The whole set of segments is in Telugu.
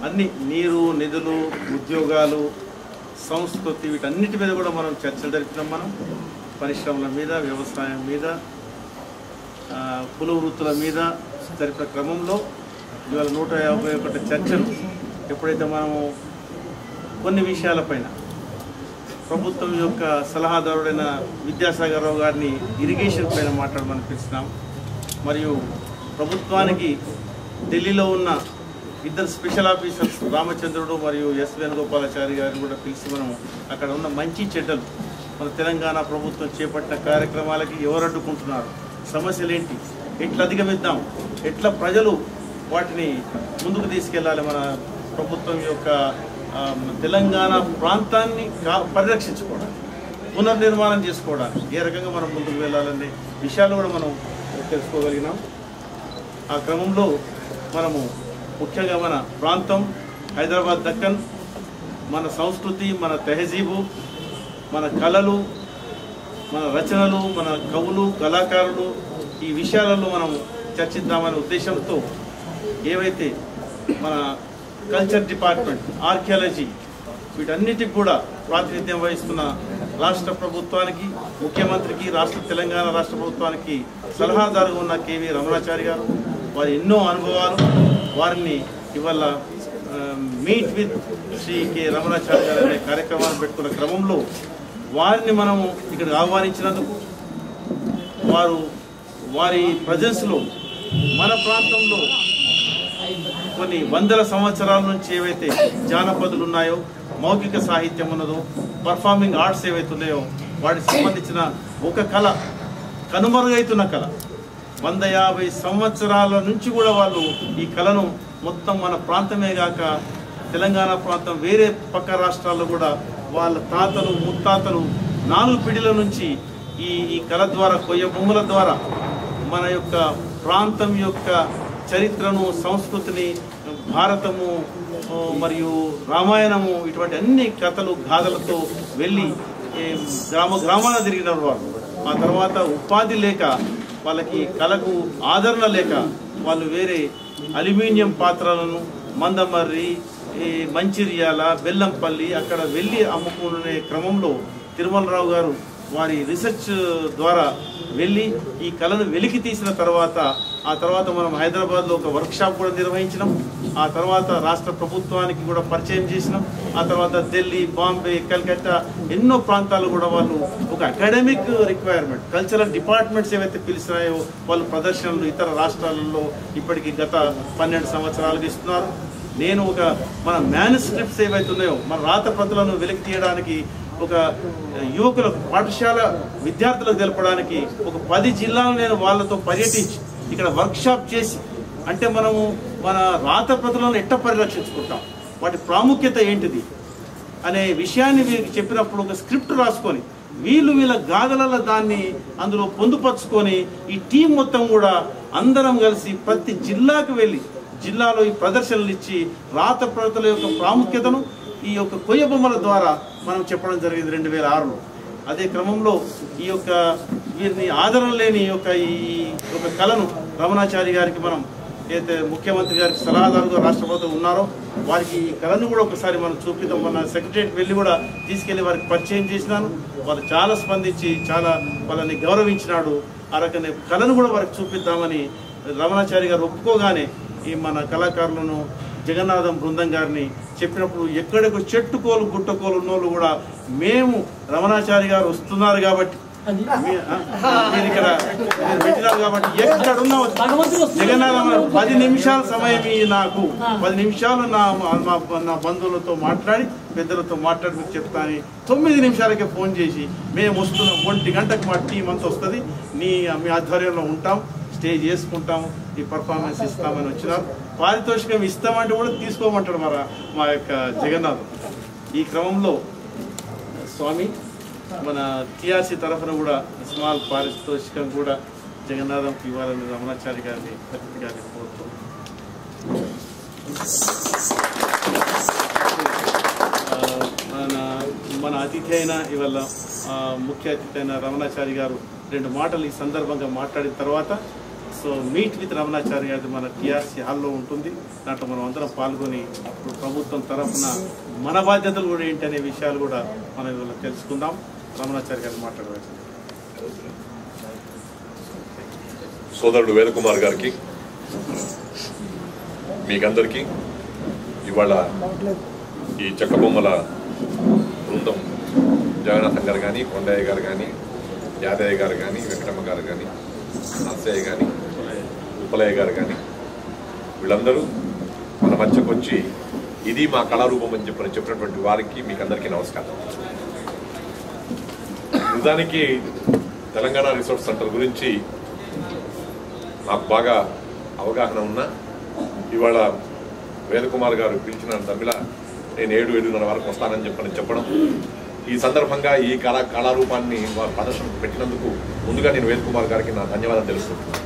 అన్ని నీరు, నిధులు, ఉద్యోగాలు, సంస్కృతి వీటన్నిటి మీద కూడా మనం చర్చలు జరిపినాం. మనం పరిశ్రమల మీద, వ్యవసాయం మీద, కుల వృత్తుల మీద జరిపిన క్రమంలో ఇవాళ 151 చర్చలు. ఎప్పుడైతే మనము కొన్ని విషయాలపైన ప్రభుత్వం యొక్క సలహాదారుడైన విద్యాసాగర్ రావు గారిని ఇరిగేషన్ పైన మాట్లాడమని పిలిచినాం. మరియు ప్రభుత్వానికి ఢిల్లీలో ఉన్న 2 స్పెషల్ ఆఫీసర్స్ రామచంద్రుడు మరియు ఎస్ వేణుగోపాలాచారి గారిని కూడా పిలిచి మనం అక్కడ ఉన్న మంచి చెడ్డలు, మన తెలంగాణ ప్రభుత్వం చేపట్టిన కార్యక్రమాలకి ఎవరు అడ్డుకుంటున్నారు, సమస్యలేంటి, ఎట్లా అధిగమిద్దాం, ఎట్లా ప్రజలు వాటిని ముందుకు తీసుకెళ్ళాలి, మన ప్రభుత్వం యొక్క తెలంగాణ ప్రాంతాన్ని పరిరక్షించుకోవడానికి, పునర్నిర్మాణం చేసుకోవడానికి ఏ రకంగా మనం ముందుకు వెళ్ళాలనే విషయాలు కూడా మనం తెలుసుకోగలిగినాం. ఆ క్రమంలో మనము ముఖ్యంగా మన ప్రాంతం హైదరాబాద్ దక్కన్, మన సంస్కృతి, మన తెహజీబు, మన కళలు, మన రచనలు, మన కవులు, కళాకారులు, ఈ విషయాలలో మనం చర్చిద్దామనే ఉద్దేశంతో ఏవైతే మన కల్చర్ డిపార్ట్మెంట్, ఆర్కియాలజీ వీటన్నిటికి కూడా ప్రాతినిధ్యం వహిస్తున్న రాష్ట్ర ప్రభుత్వానికి, ముఖ్యమంత్రికి, తెలంగాణ రాష్ట్ర ప్రభుత్వానికి సలహాదారుగా ఉన్న కేవీ రమణాచారి గారు, వారి ఎన్నో అనుభవాలు, వారిని ఇవాళ meet with Sri K Ramanachari garu అనే కార్యక్రమాన్ని పెట్టుకున్న క్రమంలో వారిని మనము ఇక్కడికి ఆహ్వానించినందుకు, వారి ప్రజెన్స్లో మన ప్రాంతంలో కొన్ని వందల సంవత్సరాల నుంచి ఏవైతే జానపదులు ఉన్నాయో, మౌఖిక సాహిత్యం ఉన్నదో, పర్ఫార్మింగ్ ఆర్ట్స్ ఏవైతే ఉన్నాయో వాటికి సంబంధించిన ఒక కళ, కనుమరుగైతున్న కళ, 150 సంవత్సరాల నుంచి కూడా వాళ్ళు ఈ కళను మొత్తం మన ప్రాంతమే కాక తెలంగాణ ప్రాంతం వేరే పక్క రాష్ట్రాల్లో కూడా వాళ్ళ తాతలు, ముత్తాతలు 4 పీఢీల నుంచి ఈ కళ ద్వారా, కొయ్య బొమ్మల ద్వారా మన యొక్క ప్రాంతం యొక్క చరిత్రను, సంస్కృతిని, భారతము మరియు రామాయణము ఇటువంటి అన్ని కథలు, గాథలతో వెళ్ళి గ్రామాల తిరిగిన వాళ్ళు. ఆ తర్వాత ఉపాధి లేక, వాళ్ళకి కళకు ఆదరణ లేక వాళ్ళు వేరే అల్యూమినియం పాత్రలను మందమర్రి, మంచిర్యాల, బెల్లంపల్లి అక్కడ వెళ్ళి అమ్ముకునే క్రమంలో తిరుమలరావు గారు వారి రీసెర్చ్ ద్వారా వెళ్ళి ఈ కళను వెలికి తీసిన తర్వాత, ఆ తర్వాత మనం హైదరాబాద్లో ఒక వర్క్షాప్ కూడా నిర్వహించినాం. ఆ తర్వాత రాష్ట్ర ప్రభుత్వానికి కూడా పరిచయం చేసినాం. ఆ తర్వాత ఢిల్లీ, బాంబే, కల్కత్తా ఎన్నో ప్రాంతాలు కూడా వాళ్ళు ఒక అకాడమిక్ రిక్వైర్మెంట్, కల్చరల్ డిపార్ట్మెంట్స్ ఏవైతే పిలిచినాయో వాళ్ళు ప్రదర్శనలు ఇతర రాష్ట్రాలలో ఇప్పటికీ గత 12 సంవత్సరాలుగా ఇస్తున్నారు. నేను మన మ్యానుస్క్రిప్ట్స్ ఏవైతే ఉన్నాయో మన రాత ప్రతులను వెలికి తీయడానికి, ఒక యువకులకు, పాఠశాల విద్యార్థులకు తెలపడానికి ఒక 10 జిల్లాలు నేను వాళ్ళతో పర్యటించి ఇక్కడ వర్క్షాప్ చేసి, అంటే మనము మన రాత ప్రతులను ఎట్లా పరిరక్షించుకుంటాం, వాటి ప్రాముఖ్యత ఏంటిది అనే విషయాన్ని వీరికి చెప్పినప్పుడు ఒక స్క్రిప్ట్ రాసుకొని వీళ్ళ గాథలలో దాన్ని అందులో పొందుపరుచుకొని ఈ టీం మొత్తం కూడా అందరం కలిసి ప్రతి జిల్లాకు వెళ్ళి జిల్లాలో ఈ ప్రదర్శనలు ఇచ్చి రాత ప్రతుల యొక్క ప్రాముఖ్యతను ఈ యొక్క కొయ్య బొమ్మల ద్వారా మనం చెప్పడం జరిగింది 2006లో. అదే క్రమంలో ఈ యొక్క వీరిని ఆదరణ లేని ఈ కళను రమణాచారి గారికి మనం ఏదైతే ముఖ్యమంత్రి గారికి సలహాదారుగా రాష్ట్ర ప్రభుత్వం ఉన్నారో వారికి ఈ కళను కూడా ఒకసారి మనం చూపిద్దాం. మన సెక్రటరియట్ వెళ్ళి కూడా తీసుకెళ్లి వారికి పరిచయం చేసినాను. వాళ్ళు చాలా స్పందించి చాలా వాళ్ళని గౌరవించినాడు. ఆ రకమైన కళను కూడా వారికి చూపిద్దామని రమణాచారి గారు ఒప్పుకోగానే ఈ మన కళాకారులను జగన్నాథం బృందం గారిని చెప్పినప్పుడు ఎక్కడికి చెట్టుకోలు గుట్టకోలు ఉన్నోళ్ళు కూడా మేము రమణాచారి గారు వస్తున్నారు కాబట్టి మీరు ఇక్కడ పెట్టినారు కాబట్టి ఎక్కడున్నా జగన్నాథం 10 నిమిషాల సమయం నాకు 10 నిమిషాలు నా బంధువులతో మాట్లాడి పెద్దలతో మాట్లాడి మీకు చెప్తాను. 9 నిమిషాలకే ఫోన్ చేసి మేము వస్తున్నాం, 1 గంటకు మా టీం అంతా వస్తుంది, మీ ఆధ్వర్యంలో ఉంటాం, స్టేజ్ చేసుకుంటాము, ఈ పర్ఫార్మెన్స్ ఇస్తామని వచ్చినారు. పారితోషికం ఇస్తామంటే కూడా తీసుకోమంటాడు మా యొక్క జగన్నాథం. ఈ క్రమంలో స్వామి మన టీఆర్సీ తరఫున కూడా స్మాల్ పారితోషికం కూడా జగన్నాథంకి ఇవ్వాలని రమణాచారి గారిని అతిథి గారిని కోరుతూ మన అతిథి అయిన ఇవాళ ముఖ్య అతిథి అయిన రమణాచారి గారు 2 మాటలు ఈ సందర్భంగా మాట్లాడిన తర్వాత సో మీట్ విత్ రమణాచారి గారి మన టీఆర్సీ హాల్లో ఉంటుంది. దాంట్లో మనం అందరం పాల్గొని ఇప్పుడు ప్రభుత్వం తరఫున మన బాధ్యతలు కూడా ఏంటి అనే విషయాలు కూడా మనం ఇవాళ తెలుసుకుందాం. రమణాచారి గారు మాట్లాడవచ్చు. సోదరుడు వేదకుమార్ గారికి, మీకందరికీ ఇవాళ ఈ చెక్కబొమ్మల బృందం జగన్నాథం గారు కానీ, కొండయ్య గారు కానీ, యాదయ్య గారు కానీ, వెంకటమ్మ గారు కానీ, నర్సయ్య కానీ, ఉపలయ్య గారు కానీ, వీళ్ళందరూ మన మధ్యకు వచ్చి ఇది మా కళారూపం అని చెప్పినటువంటి వారికి మీకందరికీ నమస్కారం. నిజానికి తెలంగాణ రిసోర్స్ సెంటర్ గురించి నాకు బాగా అవగాహన ఉన్నా ఇవాళ వేదకుమార్ గారు పిలిచిన తమిళ నేను 7-7:30 వరకు వస్తానని చెప్పడం, ఈ సందర్భంగా ఈ కళారూపాన్ని వారు ప్రదర్శనకు పెట్టినందుకు ముందుగా నేను వేదకుమార్ గారికి నా ధన్యవాదాలు తెలుసుకుంటున్నాను.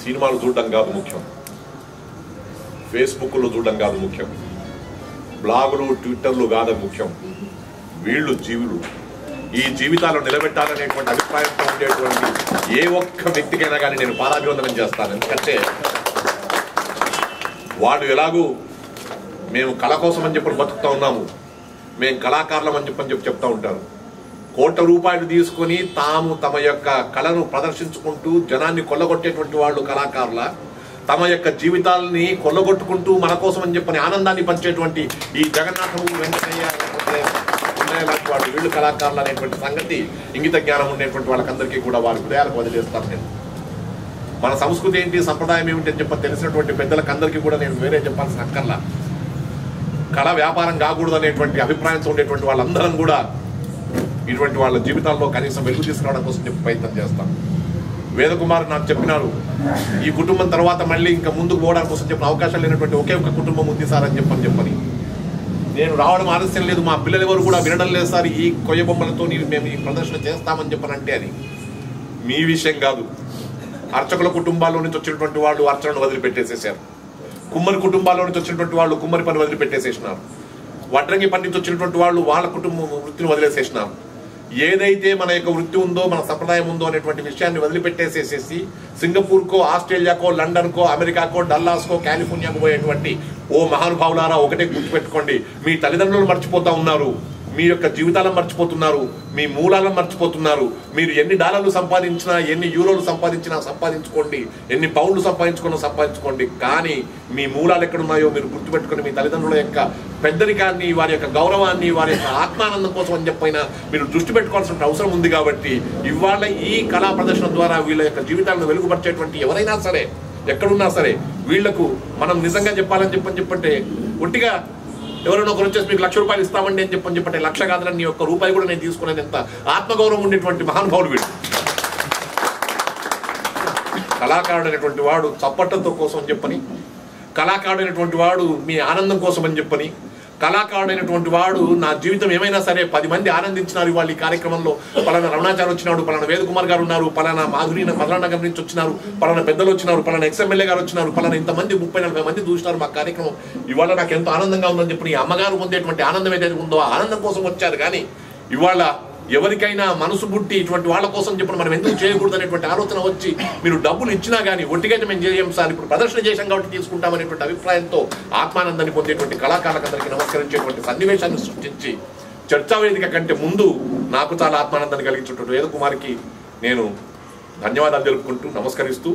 సినిమాలు చూడడం కాదు ముఖ్యం, ఫేస్బుక్లో చూడడం కాదు ముఖ్యం, బ్లాగులు ట్విట్టర్లు కాదు ముఖ్యం, వీళ్ళు జీవులు. ఈ జీవితాలను నిలబెట్టాలనేటువంటి అభిప్రాయంతో ఉండేటువంటి ఏ ఒక్క వ్యక్తికైనా కానీ నేను పాదాభివందనం చేస్తాను. ఎందుకంటే వాడు ఎలాగూ మేము కళ కోసం అని చెప్పి బతుకుతా ఉన్నాము, మేము కళాకారులం అని చెప్పి చెప్తా ఉంటారు. ₹1,00,00,000 తీసుకుని తమ యొక్క కళను ప్రదర్శించుకుంటూ జనాన్ని కొల్లగొట్టేటువంటి వాళ్ళు కళాకారుల, తమ యొక్క జీవితాలని కొల్లగొట్టుకుంటూ మన కోసం అని చెప్పని ఆనందాన్ని పంచేటువంటి ఈ జగన్నాథము, వెంకటయ్య లాంటి వాళ్ళు వీళ్ళు కళాకారులు అనేటువంటి సంగతి ఇంగిత జ్ఞానం ఉండేటువంటి వాళ్ళకందరికీ కూడా వారి హృదయాలకు వదిలేస్తాను. నేను మన సంస్కృతి ఏంటి, సంప్రదాయం ఏమిటి అని చెప్పి తెలిసినటువంటి పెద్దలకు అందరికీ కూడా నేను వేరే చెప్పాల్సిన అక్కర్లా. కళ వ్యాపారం కాకూడదు అనేటువంటి అభిప్రాయంతో ఉండేటువంటి వాళ్ళందరం కూడా ఇటువంటి వాళ్ళ జీవితాల్లో కనీసం వెలుగు తీసుకురావడం కోసం ప్రయత్నం చేస్తాం. వేదకుమార్ నాకు చెప్పినారు, ఈ కుటుంబం తర్వాత మళ్ళీ ఇంకా ముందుకు పోవడానికి కోసం చెప్పిన అవకాశాలు లేనటువంటి ఒకే ఒక కుటుంబం ఉంది సార్ అని చెప్పని నేను రావడం ఆలస్యం లేదు, మా పిల్లలు ఎవరు కూడా వినడం లేదు సార్, ఈ కొయ్య బొమ్మలతో మేము ఈ ప్రదర్శన చేస్తామని చెప్పనంటే అది మీ విషయం కాదు. అర్చకుల కుటుంబాల్లో నుంచి వచ్చినటువంటి వాళ్ళు అర్చనను వదిలిపెట్టేసేసారు, కుమ్మరి కుటుంబాల్లో నుంచి వచ్చినటువంటి వాళ్ళు కుమ్మరి పని వదిలిపెట్టేసేసినారు, వడ్రంగి పని నుంచి వచ్చినటువంటి వాళ్ళు వాళ్ళ కుటుంబం వృత్తిని వదిలేసేసినారు. ఏదైతే మన యొక్క వృత్తి ఉందో, మన సంప్రదాయం ఉందో అనేటువంటి విషయాన్ని వదిలిపెట్టేసేసేసి సింగపూర్కో, ఆస్ట్రేలియాకో, లండన్కో, అమెరికాకో, డల్లాస్కో, కాలిఫోర్నియాకు పోయేటువంటి ఓ మహానుభావులారా ఒకటే గుర్తుపెట్టుకోండి, మీ తల్లిదండ్రులు మర్చిపోతా ఉన్నారు, మీ యొక్క జీవితాలను మర్చిపోతున్నారు, మీ మూలాలను మర్చిపోతున్నారు. మీరు ఎన్ని డాలర్లు సంపాదించినా, ఎన్ని యూరోలు సంపాదించినా సంపాదించుకోండి, ఎన్ని పౌండ్లు సంపాదించుకోండి, కానీ మీ మూలాలు ఎక్కడున్నాయో మీరు గుర్తుపెట్టుకుని మీ తల్లిదండ్రుల యొక్క పెద్దరికాన్ని, వారి యొక్క గౌరవాన్ని, వారి యొక్క ఆత్మానందం కోసం అని చెప్పైనా మీరు దృష్టి పెట్టుకోవాల్సిన అవసరం ఉంది. కాబట్టి ఇవాళ ఈ కళా ప్రదర్శన ద్వారా వీళ్ళ యొక్క జీవితాలను వెలుగుపరిచేటువంటి ఎవరైనా సరే, ఎక్కడున్నా సరే, వీళ్లకు మనం నిజంగా చెప్పాలని చెప్పంటే ఒట్టిగా ఎవరైనా ఒకరు వచ్చేసి మీకు ₹1,00,000 ఇస్తామండి అని చెప్పంటే లక్ష కాదని నీ ఒక్క రూపాయి కూడా నేను తీసుకునేది ఎంత ఆత్మగౌరవం ఉండేటువంటి మహానుభావుడు వీడు. కళాకారుడు అనేటువంటి వాడు చప్పట్లతో కోసం అని చెప్పని, కళాకారుడు అనేటువంటి వాడు మీ ఆనందం కోసం అని చెప్పని, కళాకారుడైనటువంటి వాడు నా జీవితం ఏమైనా సరే 10 మంది ఆనందించినారు. ఇవాళ ఈ కార్యక్రమంలో పలానా రమణాచారి వచ్చినాడు, పలానా వేదకుమార్ గారు ఉన్నారు, పలానా మాధురి మధురానగర్ నుంచి వచ్చినారు, పలానా పెద్దలు వచ్చినారు, పలానా ఎక్స్ఎమ్మెల్యే గారు వచ్చినారు, పలానా ఇంతమంది 30-40 మంది చూసినారు మా కార్యక్రమం. ఇవాళ నాకు ఎంతో ఆనందంగా ఉందని చెప్పి అమ్మగారు పొందేటువంటి ఆనందం ఏదైతే ఉందో ఆ ఆనందం కోసం వచ్చారు. కానీ ఇవాళ ఎవరికైనా మనసు బుట్టి ఇటువంటి వాళ్ళ కోసం చెప్పిన మనం ఎందుకు చేయకూడదు అనేటువంటి ఆలోచన వచ్చి మీరు డబ్బులు ఇచ్చినా కానీ ఒట్టిగా మేము చేయం సార్, ఇప్పుడు ప్రదర్శన చేశాం కాబట్టి తీసుకుంటామనేటువంటి అభిప్రాయంతో ఆత్మానందాన్ని పొందేటువంటి కళాకారులందరికీ నమస్కరించేటువంటి సన్నివేశాన్ని సృష్టించి చర్చా వేదిక కంటే ముందు నాకు చాలా ఆత్మానందాన్ని కలిగించేటువంటి వేదకుమార్కి నేను ధన్యవాదాలు తెలుపుకుంటూ నమస్కరిస్తూ,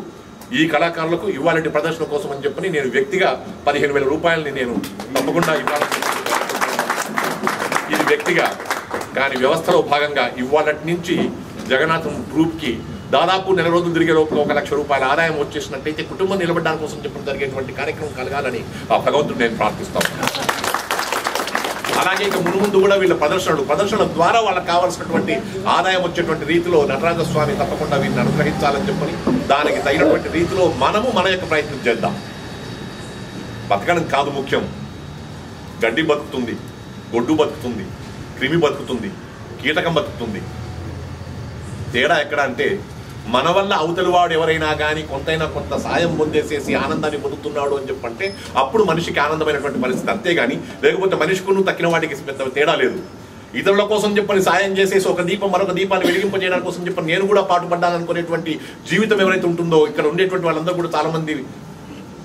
ఈ కళాకారులకు ఇవాళ ప్రదర్శన కోసం అని చెప్పని నేను వ్యక్తిగా ₹15,000 నేను తప్పకుండా ఇవ్వాలని, ఇది వ్యక్తిగా. కానీ వ్యవస్థలో భాగంగా ఇవాళటి నుంచి జగన్నాథం గ్రూప్కి దాదాపు నెల రోజులు తిరిగే లోపల ₹1,00,000 ఆదాయం వచ్చేసినట్టయితే కుటుంబం నిలబడడానికి కోసం చెప్పడం జరిగేటువంటి కార్యక్రమం కలగాలని ఆ భగవంతుడు నేను ప్రార్థిస్తాను. అలాగే ఇక ముందు కూడా వీళ్ళ ప్రదర్శనల ద్వారా వాళ్ళకి కావాల్సినటువంటి ఆదాయం వచ్చేటువంటి రీతిలో నటరాజ స్వామి తప్పకుండా వీరిని అనుగ్రహించాలని చెప్పని దానికి తగినటువంటి రీతిలో మనము మన యొక్క ప్రయత్నం చేద్దాం. బతకడం కాదు ముఖ్యం, గడ్డి బతుకుతుంది, గొడ్డు బతుకుతుంది, క్రిమి బతుకుతుంది, కీటకం బతుకుతుంది. తేడా ఎక్కడ అంటే మన వల్ల అవతలి వాడు ఎవరైనా కానీ కొంత సాయం పొందేసేసి ఆనందాన్ని పొందుతున్నాడు అని చెప్పంటే అప్పుడు మనిషికి ఆనందమైనటువంటి పరిస్థితి. అంతేగాని లేకపోతే మనిషికును తక్కిన వాటికి పెద్ద తేడా లేదు. ఇతరుల కోసం చెప్పని సాయం చేసేసి ఒక దీపం మరొక దీపాన్ని వెలిగింపజేయడం కోసం చెప్పని నేను కూడా పాటుపడ్డాను అనుకునేటువంటి జీవితం ఎవరైతే ఉంటుందో, ఇక్కడ ఉండేటువంటి వాళ్ళందరూ కూడా చాలా మంది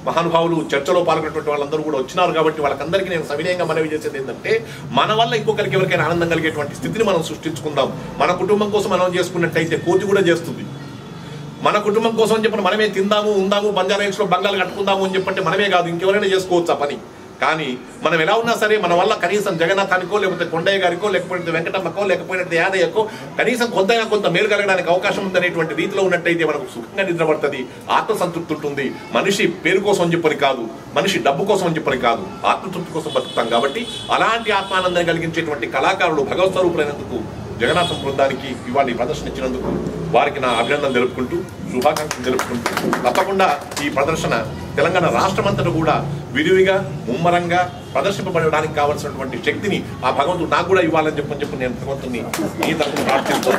మహానుభావులు చర్చలో పాల్గొనేటువంటి వాళ్ళందరూ కూడా వచ్చినారు. కాబట్టి వాళ్ళకందరికీ నేను సవినయంగా మనవి చేసేది ఏంటంటే, మన వల్ల ఇంకొకరికి ఎవరికైనా ఆనందం కలిగేటువంటి స్థితిని మనం సృష్టించుకుందాం. మన కుటుంబం కోసం మనం చేసుకున్నట్టయితే కోతి కూడా చేస్తుంది. మన కుటుంబం కోసం అని చెప్పి మనమే తిందాము, ఉందాము, బంజారా హిల్స్ లో బంగాలు కట్టుకుందాము అని చెప్పంటే మనమే కాదు ఇంకెవరైనా చేసుకోవచ్చు ఆ పని. కానీ మనం ఎలా ఉన్నా సరే మన వల్ల కనీసం జగన్నాథానికో, లేకపోతే కొండయ్య గారికో, లేకపోతే వెంకటమ్మకో, లేకపోతే యాదయ్యకో కనీసం కొంత మేలు కలగడానికి అవకాశం ఉందనేటువంటి రీతిలో ఉన్నట్టయితే మనకు సుఖంగా నిద్రపడుతుంది, ఆత్మసంతృప్తి ఉంటుంది. మనిషి పేరు కోసం అని చెప్పని కాదు, మనిషి డబ్బు కోసం అని చెప్పని కాదు, ఆత్మతృప్తి కోసం బతుకుతాం. కాబట్టి అలాంటి ఆత్మానందం కలిగించేటువంటి కళాకారులు భగవత్ స్వరూపులైనందుకు జగన్నాథం బృందానికి ఇవాళ ఈ ప్రదర్శన ఇచ్చినందుకు వారికి నా అభినందన తెలుపుకుంటూ, శుభాకాంక్షలు తెలుపుకుంటూ, తప్పకుండా ఈ ప్రదర్శన తెలంగాణ రాష్ట్రమంతటా కూడా విరివిగా ముమ్మరంగా ప్రదర్శింపబడడానికి కావాల్సినటువంటి శక్తిని ఆ భగవంతుడు నాకు కూడా ఇవ్వాలని చెప్పని నేను భగవంతుని ఈ తరఫున ప్రార్థిస్తూ